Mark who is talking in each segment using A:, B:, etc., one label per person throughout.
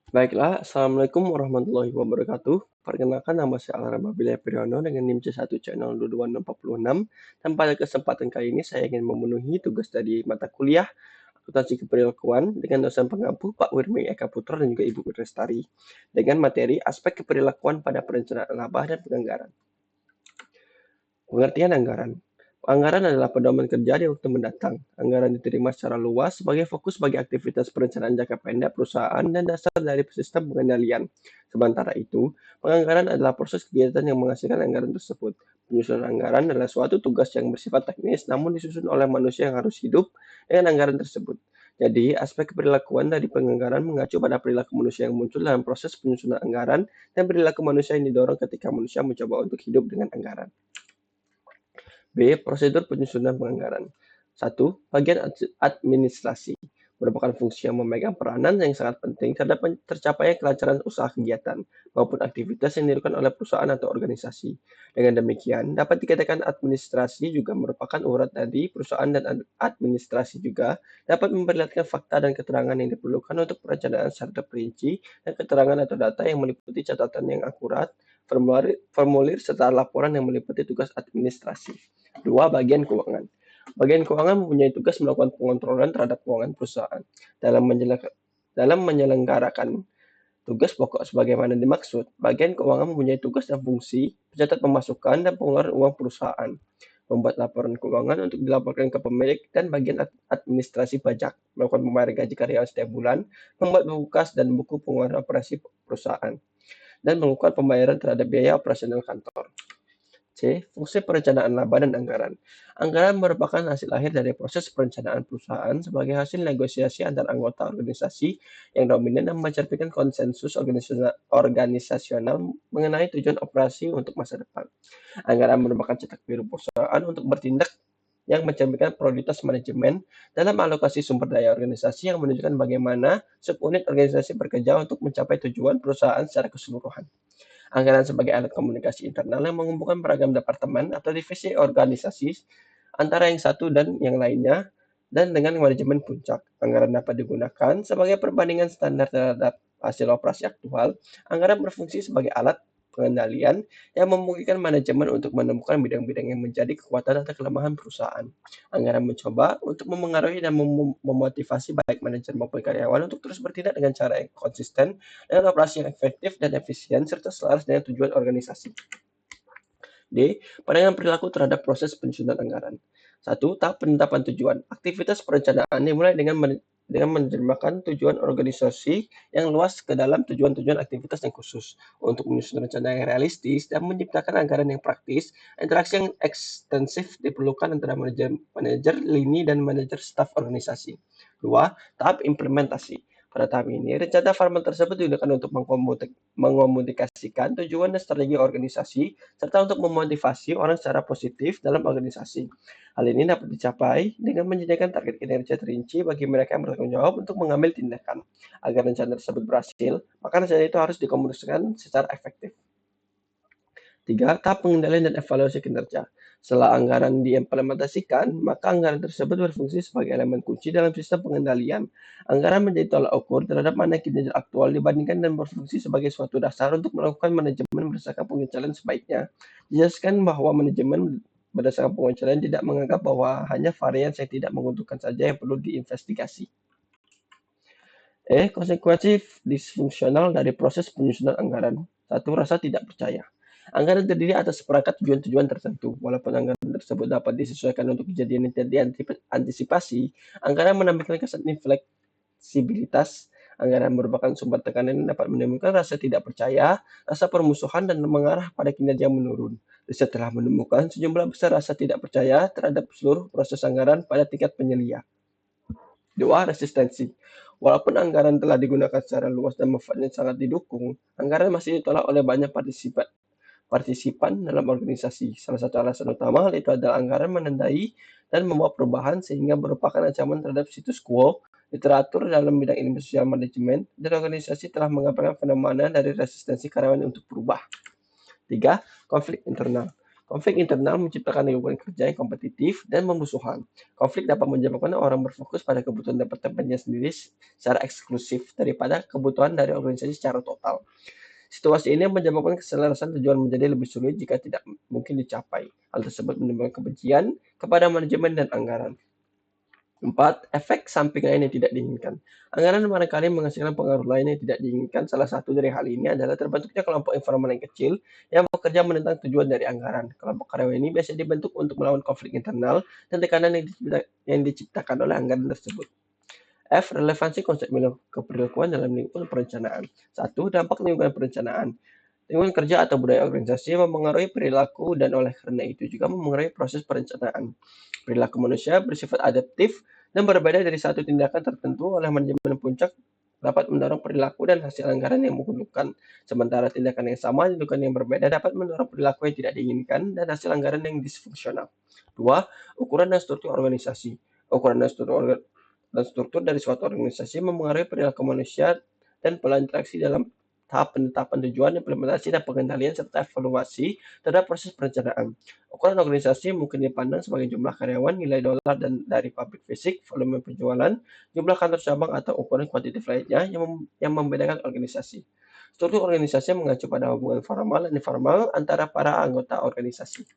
A: Baiklah, Assalamualaikum warahmatullahi wabarakatuh. Perkenalkan nama saya Alarama Billy Priyono dengan NIM C1C02246 dan pada kesempatan kali ini saya ingin memenuhi tugas dari mata kuliah Akuntansi Keperilakuan dengan dosen pengampu Pak Wirmi Eka Putra dan juga Ibu Lestari dengan materi aspek keperilakuan pada perencanaan laba dan penganggaran. Pengertian anggaran. Anggaran adalah pedoman kerja di waktu mendatang. Anggaran diterima secara luas sebagai fokus bagi aktivitas perencanaan jangka pendek perusahaan dan dasar dari sistem pengendalian. Sementara itu, penganggaran adalah proses kegiatan yang menghasilkan anggaran tersebut. Penyusunan anggaran adalah suatu tugas yang bersifat teknis namun disusun oleh manusia yang harus hidup dengan anggaran tersebut. Jadi, aspek perilakuan dari penganggaran mengacu pada perilaku manusia yang muncul dalam proses penyusunan anggaran dan perilaku manusia yang didorong ketika manusia mencoba untuk hidup dengan anggaran. B. Prosedur penyusunan penganggaran. 1. Bagian administrasi merupakan fungsi yang memegang peranan yang sangat penting terhadap tercapainya kelancaran usaha kegiatan maupun aktivitas yang dilakukan oleh perusahaan atau organisasi. Dengan demikian, dapat dikatakan administrasi juga merupakan urat dari perusahaan dan administrasi juga dapat memperlihatkan fakta dan keterangan yang diperlukan untuk perencanaan secara terperinci dan keterangan atau data yang meliputi catatan yang akurat, formulir serta laporan yang meliputi tugas administrasi. 2. Bagian keuangan. Bagian keuangan mempunyai tugas melakukan pengontrolan terhadap keuangan perusahaan. Dalam menyelenggarakan tugas pokok sebagaimana dimaksud, bagian keuangan mempunyai tugas dan fungsi mencatat pemasukan dan pengeluaran uang perusahaan, membuat laporan keuangan untuk dilaporkan ke pemilik dan bagian administrasi pajak, melakukan pembayaran gaji karyawan setiap bulan, membuat buku kas dan buku pengeluaran operasi perusahaan, dan melakukan pembayaran terhadap biaya operasional kantor. C. Fungsi perencanaan laba dan anggaran. Anggaran merupakan hasil akhir dari proses perencanaan perusahaan sebagai hasil negosiasi antar anggota organisasi yang dominan dan mencerminkan konsensus organisasional mengenai tujuan operasi untuk masa depan. Anggaran merupakan cetak biru perusahaan untuk bertindak yang mencerminkan prioritas manajemen dalam alokasi sumber daya organisasi yang menunjukkan bagaimana subunit organisasi bekerja untuk mencapai tujuan perusahaan secara keseluruhan. Anggaran sebagai alat komunikasi internal yang mengumpulkan beragam departemen atau divisi organisasi antara yang satu dan yang lainnya, dan dengan manajemen puncak. Anggaran dapat digunakan sebagai perbandingan standar terhadap hasil operasi aktual. Anggaran berfungsi sebagai alat pengendalian yang memungkinkan manajemen untuk menemukan bidang-bidang yang menjadi kekuatan atau kelemahan perusahaan. Anggaran mencoba untuk memengaruhi dan memotivasi baik manajer maupun karyawan untuk terus bertindak dengan cara yang konsisten dengan operasi yang efektif dan efisien serta selaras dengan tujuan organisasi. D. Pandangan perilaku terhadap proses penyusunan anggaran. 1. Tahap penetapan tujuan. Aktivitas perencanaan dimulai dengan menerjemahkan tujuan organisasi yang luas ke dalam tujuan-tujuan aktivitas yang khusus. Untuk menyusun rencana yang realistis dan menciptakan anggaran yang praktis, interaksi yang ekstensif diperlukan antara manajer lini dan manajer staf organisasi. 2. Tahap implementasi. Pada tahap ini, rencana formal tersebut digunakan untuk mengomunikasikan tujuan dan strategi organisasi serta untuk memotivasi orang secara positif dalam organisasi. Hal ini dapat dicapai dengan menyediakan target kinerja terinci bagi mereka yang bertanggung jawab untuk mengambil tindakan. Agar rencana tersebut berhasil, maka rencana itu harus dikomunikasikan secara efektif. 3. Tahap pengendalian dan evaluasi kinerja. Setelah anggaran diimplementasikan, maka anggaran tersebut berfungsi sebagai elemen kunci dalam sistem pengendalian. Anggaran menjadi tolak ukur terhadap mana kinerja aktual dibandingkan dan berfungsi sebagai suatu dasar untuk melakukan manajemen berdasarkan pengecualian sebaiknya. Dijelaskan bahwa manajemen berdasarkan pengecualian tidak menganggap bahwa hanya varian yang tidak menguntungkan saja yang perlu diinvestigasi. Konsekuensi disfungsional dari proses penyusunan anggaran. 1. Rasa tidak percaya. Anggaran terdiri atas seperangkat tujuan-tujuan tertentu. Walaupun anggaran tersebut dapat disesuaikan untuk kejadian yang diantisipasi, anggaran menampilkan kesan infleksibilitas. Anggaran merupakan sumber tekanan yang dapat menimbulkan rasa tidak percaya, rasa permusuhan, dan mengarah pada kinerja yang menurun. Riset telah menemukan sejumlah besar rasa tidak percaya terhadap seluruh proses anggaran pada tingkat penyelia. 2. Resistensi. Walaupun anggaran telah digunakan secara luas dan manfaatnya sangat didukung, anggaran masih ditolak oleh banyak partisipan dalam organisasi. Salah satu alasan utama hal itu adalah anggaran menandai dan membawa perubahan sehingga merupakan ancaman terhadap situs quo. Literatur dalam bidang ilmu sosial manajemen dan organisasi telah mengabarkan fenomena dari resistensi karyawan untuk berubah. 3. Konflik internal. Konflik internal menciptakan lingkungan kerja yang kompetitif dan memusuhan. Konflik dapat menyebabkan orang berfokus pada kebutuhan departemennya sendiri secara eksklusif daripada kebutuhan dari organisasi secara total. Situasi ini menyebabkan keselarasan tujuan menjadi lebih sulit jika tidak mungkin dicapai. Hal tersebut menimbulkan kebencian kepada manajemen dan anggaran. 4. Efek samping lain yang tidak diinginkan. Anggaran barangkali menghasilkan pengaruh lain yang tidak diinginkan. Salah satu dari hal ini adalah terbentuknya kelompok informal yang kecil yang bekerja menentang tujuan dari anggaran. Kelompok karyawan ini biasanya dibentuk untuk melawan konflik internal dan tekanan yang diciptakan oleh anggaran tersebut. F. Relevansi konsep keperilakuan dalam lingkungan perencanaan. 1. Dampak lingkungan perencanaan. Lingkungan kerja atau budaya organisasi mempengaruhi perilaku dan oleh karena itu juga mempengaruhi proses perencanaan. Perilaku manusia bersifat adaptif dan berbeda dari satu tindakan tertentu oleh manajemen puncak dapat mendorong perilaku dan hasil anggaran yang menguntungkan. Sementara tindakan yang sama dilakukan yang berbeda dapat mendorong perilaku yang tidak diinginkan dan hasil anggaran yang disfungsional. 2. Ukuran dan struktur organisasi. Ukuran dan struktur dari suatu organisasi mempengaruhi perilaku manusia dan pola interaksi dalam tahap penetapan tujuan, implementasi, dan pengendalian, serta evaluasi terhadap proses perencanaan. Ukuran organisasi mungkin dipandang sebagai jumlah karyawan, nilai dolar dan dari pabrik fisik, volume penjualan, jumlah kantor cabang, atau ukuran kuantitatif lainnya yang membedakan organisasi. Struktur organisasi mengacu pada hubungan formal dan informal antara para anggota organisasi.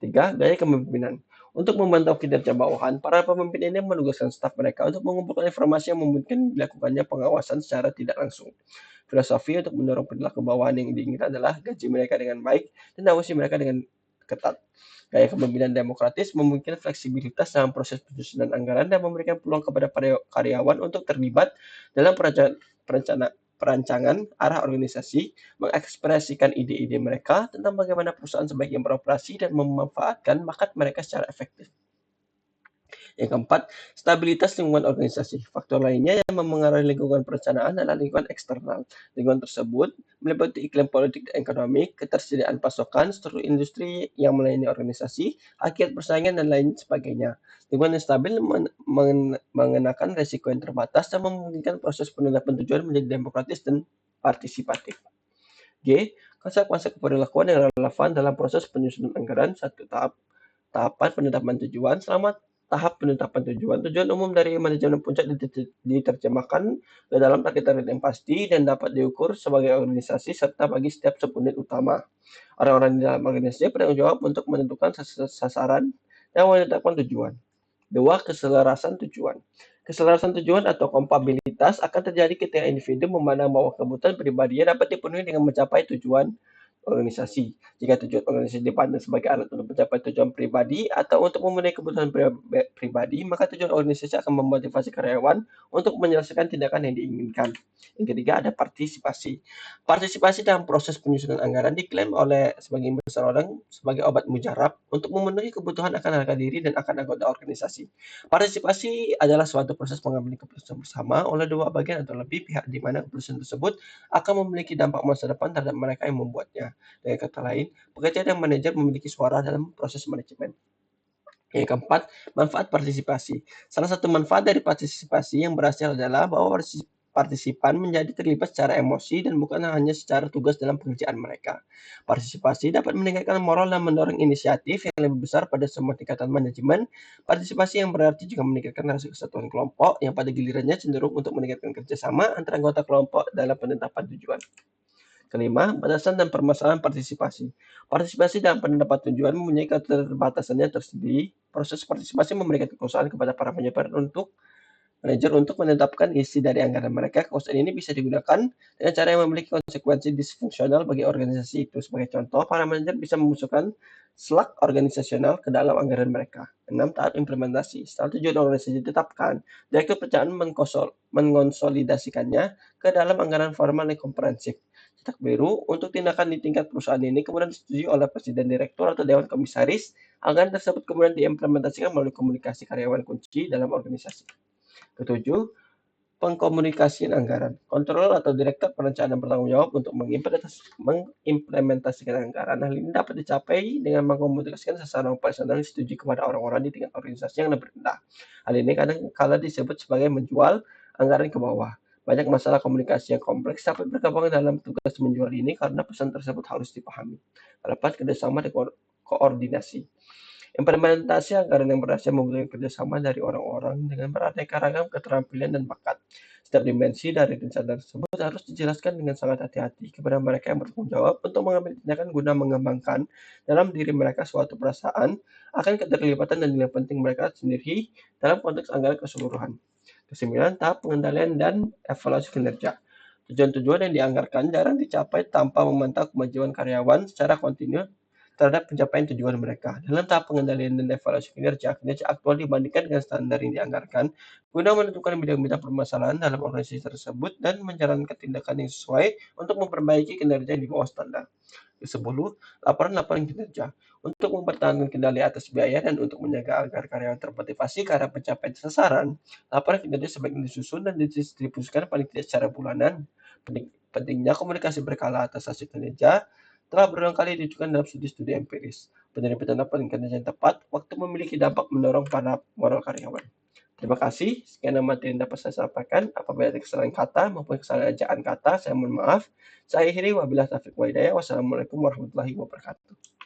A: 3. Gaya kepemimpinan. Untuk memantau kinerja bawahan, para pemimpin ini menugaskan staf mereka untuk mengumpulkan informasi yang memungkinkan dilakukannya pengawasan secara tidak langsung. Filosofi untuk mendorong perilaku bawahan yang diinginkan adalah gaji mereka dengan baik dan awasi mereka dengan ketat. Gaya kepemimpinan demokratis memungkinkan fleksibilitas dalam proses penyusunan anggaran dan memberikan peluang kepada karyawan untuk terlibat dalam perancangan arah organisasi, mengekspresikan ide-ide mereka tentang bagaimana perusahaan sebaiknya beroperasi dan memanfaatkan bakat mereka secara efektif. Yang keempat, stabilitas lingkungan organisasi. Faktor lainnya yang memengaruhi lingkungan perencanaan adalah lingkungan eksternal. Lingkungan tersebut meliputi iklim politik dan ekonomi, ketersediaan pasokan, struktur industri yang melayani organisasi, akibat persaingan, dan lain sebagainya. Lingkungan yang stabil mengenakan risiko yang terbatas dan memungkinkan proses penetapan tujuan menjadi demokratis dan partisipatif. G. Konsep-konsep perilakuan yang relevan dalam proses penyusunan anggaran. Satu, tahapan penetapan tujuan. Selama tahap penetapan tujuan, tujuan umum dari manajemen puncak diterjemahkan ke dalam target-target yang pasti dan dapat diukur sebagai organisasi serta bagi setiap subunit utama. Orang-orang di dalam organisasi bertanggung jawab untuk menentukan sasaran dan menetapkan tujuan. 2. Keselarasan tujuan. Keselarasan tujuan atau kompatibilitas akan terjadi ketika individu memandang bahwa kebutuhan pribadinya dapat dipenuhi dengan mencapai tujuan organisasi. Jika tujuan organisasi dipandang sebagai alat untuk mencapai tujuan pribadi atau untuk memenuhi kebutuhan pribadi, maka tujuan organisasi akan memotivasi karyawan untuk menyelesaikan tindakan yang diinginkan. Yang ketiga ada partisipasi. Partisipasi dalam proses penyusunan anggaran diklaim oleh sebagian besar orang sebagai obat mujarab untuk memenuhi kebutuhan akan harga diri dan akan anggota organisasi. Partisipasi adalah suatu proses pengambilan keputusan bersama oleh dua bagian atau lebih pihak di mana keputusan tersebut akan memiliki dampak masa depan terhadap mereka yang membuatnya. Dengan kata lain, pekerja dan manajer memiliki suara dalam proses manajemen. Yang keempat, manfaat partisipasi. Salah satu manfaat dari partisipasi yang berhasil adalah bahwa partisipan menjadi terlibat secara emosi dan bukan hanya secara tugas dalam pekerjaan mereka. Partisipasi dapat meningkatkan moral dan mendorong inisiatif yang lebih besar pada semua tingkatan manajemen. Partisipasi yang berarti juga meningkatkan rasa kesatuan kelompok yang pada gilirannya cenderung untuk meningkatkan kerjasama antara anggota kelompok dalam penetapan tujuan. Kelima, batasan dan permasalahan partisipasi. Partisipasi dalam penetapan tujuan mempunyai keterbatasannya tersendiri. Proses partisipasi memberikan kekuasaan kepada para manajer untuk menetapkan isi dari anggaran mereka. Kekuasaan ini bisa digunakan dengan cara yang memiliki konsekuensi disfungsional bagi organisasi itu. Sebagai contoh, para manajer bisa memasukkan slak organisasional ke dalam anggaran mereka. 6. Tahap implementasi. Setelah tujuan organisasi ditetapkan, direktur perencanaan mengonsolidasikannya ke dalam anggaran formal yang komprehensif. Cetak biru untuk tindakan di tingkat perusahaan ini kemudian disetujui oleh presiden direktur atau dewan komisaris. Anggaran tersebut kemudian diimplementasikan melalui komunikasi karyawan kunci dalam organisasi. Ketujuh, pengkomunikasian anggaran. Kontrol atau direktur perencanaan bertanggung jawab untuk mengimplementasikan anggaran. Hal ini dapat dicapai dengan mengkomunikasikan sasaran operasional yang disetujui kepada orang-orang di tingkat organisasi yang lebih rendah. Hal ini kadang-kala disebut sebagai menjual anggaran ke bawah. Banyak masalah komunikasi yang kompleks dapat bergabung dalam tugas menjual ini karena pesan tersebut harus dipahami. Keempat, kerjasama dan koordinasi. Implementasi anggaran yang berhasil membutuhkan kerjasama dari orang-orang dengan beraneka ragam keterampilan dan bakat. Setiap dimensi dari rencana tersebut harus dijelaskan dengan sangat hati-hati kepada mereka yang bertanggung jawab untuk mengambil tindakan guna mengembangkan dalam diri mereka suatu perasaan akan keterlibatan dan nilai penting mereka sendiri dalam konteks anggaran keseluruhan. Kesembilan, tahap pengendalian dan evaluasi kinerja. Tujuan-tujuan yang dianggarkan jarang dicapai tanpa memantau kemajuan karyawan secara kontinu terhadap pencapaian tujuan mereka. Dalam tahap pengendalian dan evaluasi kinerja, kinerja aktual dibandingkan dengan standar yang dianggarkan, guna menentukan bidang-bidang permasalahan dalam organisasi tersebut dan menjalankan tindakan yang sesuai untuk memperbaiki kinerja di bawah standar. Ke-10, laporan-laporan kinerja. Untuk mempertahankan kendali atas biaya dan untuk menjaga agar karyawan termotivasi ke arah pencapaian sasaran, laporan kinerja sebaiknya disusun dan didistribusikan paling tidak secara bulanan. Pentingnya komunikasi berkala atas hasil kinerja telah berulang kali ditunjukkan dalam studi-studi empiris. Penerbitan laporan kinerja yang tepat waktu memiliki dampak mendorong pada moral karyawan. Terima kasih. Sekian materi yang dapat saya sampaikan. Apabila ada kesalahan kata maupun kesalahan ejaan kata, saya mohon maaf. Saya akhiri wabillahi taufiq wal hidayah. Wassalamualaikum warahmatullahi wabarakatuh.